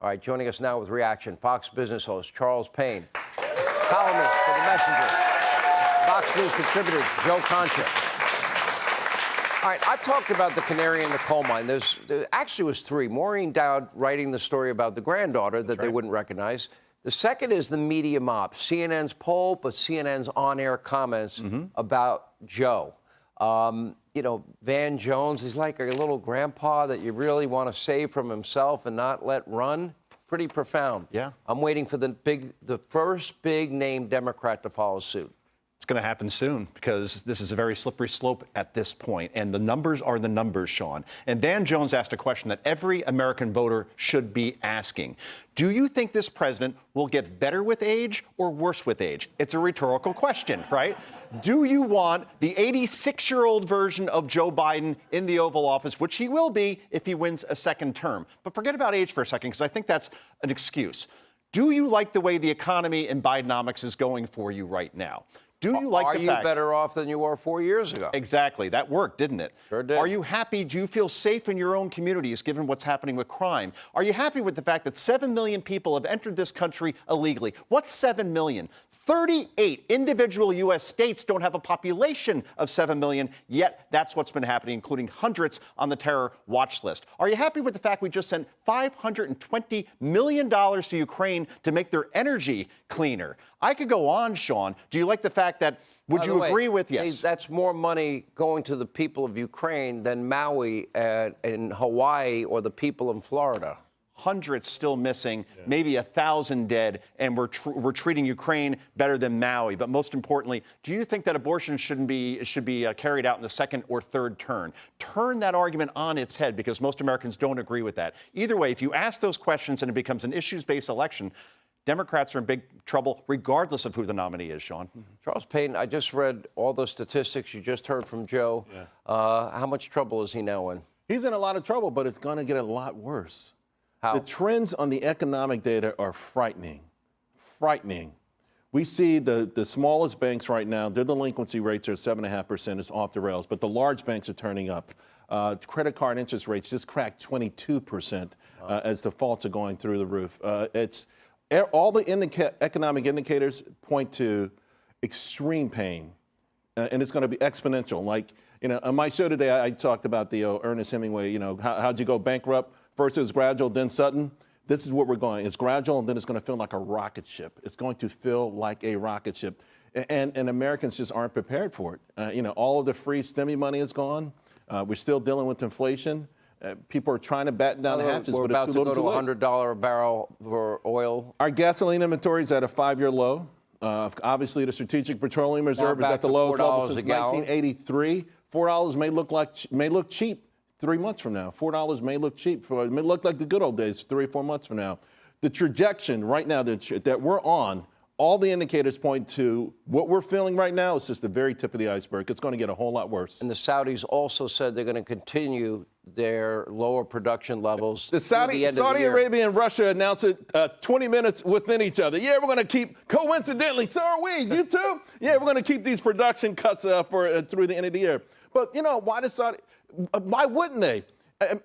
All right, joining us now with reaction, Fox Business host Charles Payne, columnist for The Messenger, Fox News contributor Joe Concha. All right, I've talked about the canary in the coal mine. There actually was three. Maureen Dowd writing the story about the granddaughter that they wouldn't recognize. The second is the media mob, CNN's poll, but CNN's on-air comments about Joe. You know, Van Jones, he's like a little grandpa that you really want to save from himself and not let run. Pretty profound. Yeah. I'm waiting for the first big-name Democrat to follow suit. It's going to happen soon because this is a very slippery slope at this point, and the numbers are the numbers, Sean. And Van Jones asked a question that every American voter should be asking. Do you think this president will get better with age or worse with age? It's a rhetorical question, right? Do you want the 86-year-old version of Joe Biden in the Oval Office, which he will be if he wins a second term? But forget about age for a second, because I think that's an excuse. Do you like the way the economy and Bidenomics is going for you right now? Do you like the fact... Are you better off than you were 4 years ago? Exactly. That worked, didn't it? Sure did. Are you happy? Do you feel safe in your own communities, given what's happening with crime? Are you happy with the fact that 7 million people have entered this country illegally? What's 7 million? 38 individual U.S. states don't have a population of 7 million, yet that's what's been happening, including hundreds on the terror watch list. Are you happy with the fact we just sent $520 million to Ukraine to make their energy cleaner? I could go on, Sean. Do you like the fact that, would you agree with, yes? That's more money going to the people of Ukraine than Maui in Hawaii or the people in Florida. Hundreds still missing, maybe 1,000 dead, and we're treating Ukraine better than Maui. But most importantly, do you think that abortion should be carried out in the second or third term? Turn that argument on its head, because most Americans don't agree with that. Either way, if you ask those questions and it becomes an issues-based election, Democrats are in big trouble, regardless of who the nominee is, Sean. Charles Payne, I just read all the statistics you just heard from Joe. How much trouble is he now in? He's in a lot of trouble, but it's going to get a lot worse. How? The trends on the economic data are frightening. Frightening. We see the smallest banks right now, their delinquency rates are 7.5%. It's off the rails, but the large banks are turning up. Credit card interest rates just cracked 22% as defaults are going through the roof. All the economic indicators point to extreme pain, and it's going to be exponential. Like, you know, on my show today, I talked about the Ernest Hemingway, you know, how'd you go bankrupt? First it was gradual, then sudden. This is what we're going. It's gradual, and then it's going to feel like a rocket ship. It's going to feel like a rocket ship. And Americans just aren't prepared for it. You know, all of the free STEMI money is gone. We're still dealing with inflation. People are trying to batten down the hatches, we're but about to go to $100 a barrel for oil. Our gasoline inventory is at a 5-year low. Obviously, the Strategic Petroleum Reserve is at the lowest level since 1983. $4 may look cheap 3 months from now. $4 may look cheap. It may look like the good old days 3 or 4 months from now. The trajectory right now that we're on, all the indicators point to what we're feeling right now is just the very tip of the iceberg. It's going to get a whole lot worse. And the Saudis also said they're going to continue their lower production levels. The Saudi Arabia and Russia announced it 20 minutes within each other. Yeah, we're going to keep, coincidentally, so are we, you too? Yeah, we're going to keep these production cuts through the end of the year. But, you know, why wouldn't they?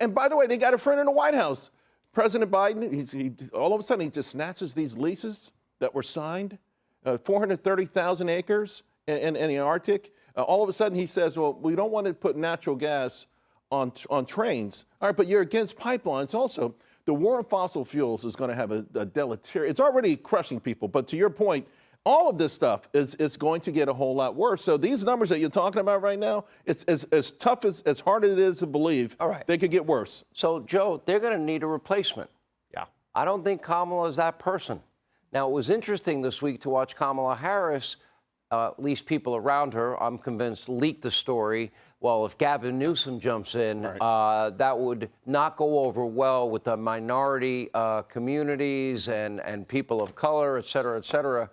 And by the way, they got a friend in the White House. President Biden, all of a sudden, he just snatches these leases that were signed, 430,000 acres in the Arctic. All of a sudden, he says, well, we don't want to put natural gas on trains. All right, but you're against pipelines also. The war on fossil fuels is going to have a deleterious, it's already crushing people, but to your point, all of this stuff is going to get a whole lot worse. So these numbers that you're talking about right now, it's as tough as hard as it is to believe, all right, they could get worse. So, Joe, they're going to need a replacement. Yeah. I don't think Kamala is that person. Now, it was interesting this week to watch Kamala Harris, at least people around her, I'm convinced, leak the story. Well, if Gavin Newsom jumps in, that would not go over well with the minority communities and people of color, et cetera, et cetera.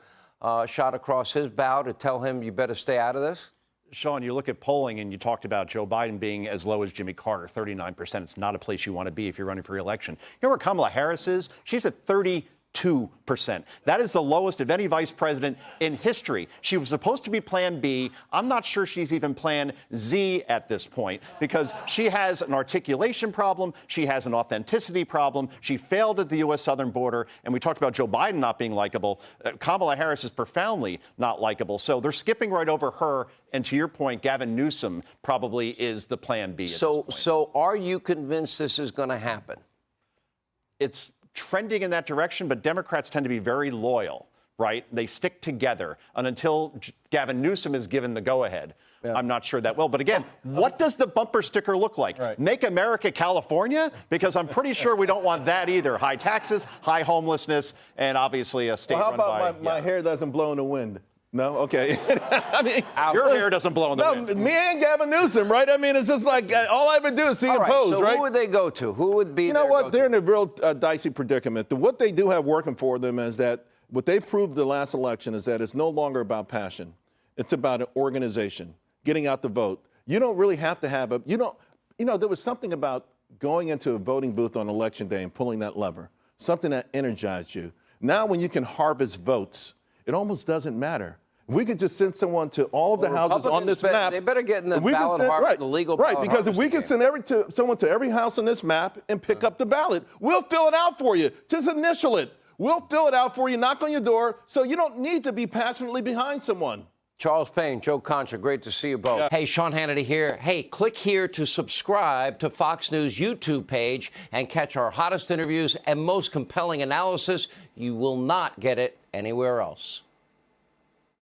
Shot across his bow to tell him, you better stay out of this? Sean, you look at polling, and you talked about Joe Biden being as low as Jimmy Carter, 39%. It's not a place you want to be if you're running for re-election. You know where Kamala Harris is? She's at 32%. 2%. That is the lowest of any vice president in history. She was supposed to be Plan B. I'm not sure she's even Plan Z at this point because she has an articulation problem. She has an authenticity problem. She failed at the U.S. southern border. And we talked about Joe Biden not being likable. Kamala Harris is profoundly not likable. So they're skipping right over her. And to your point, Gavin Newsom probably is the Plan B at this point. So are you convinced this is going to happen? It's trending in that direction, but Democrats tend to be very loyal, right? They stick together. And until Gavin Newsom is given the go-ahead, I'm not sure that will. But again, what does the bumper sticker look like? Right. Make America California? Because I'm pretty sure we don't want that either. High taxes, high homelessness, and obviously a state run by... How about my hair doesn't blow in the wind? No? Okay. I mean, your hair doesn't blow in the wind. Me and Gavin Newsom, right? I mean, it's just like all I ever do is see him pose, so right? who would they go to? Who would be You know what? They're in a real dicey predicament. What they do have working for them is that what they proved the last election is that it's no longer about passion. It's about an organization, getting out the vote. You don't really have to have there was something about going into a voting booth on election day and pulling that lever, something that energized you. Now when you can harvest votes, it almost doesn't matter. If we could just send someone to all of the houses on this map. They better get in the ballot harvest, the legal ballot Right, because if we could send someone to every house on this map and pick up the ballot, we'll fill it out for you. Just initial it. We'll fill it out for you, knock on your door, so you don't need to be passionately behind someone. Charles Payne, Joe Concha, great to see you both. Yeah. Hey, Sean Hannity here. Hey, click here to subscribe to Fox News YouTube page and catch our hottest interviews and most compelling analysis. You will not get it anywhere else.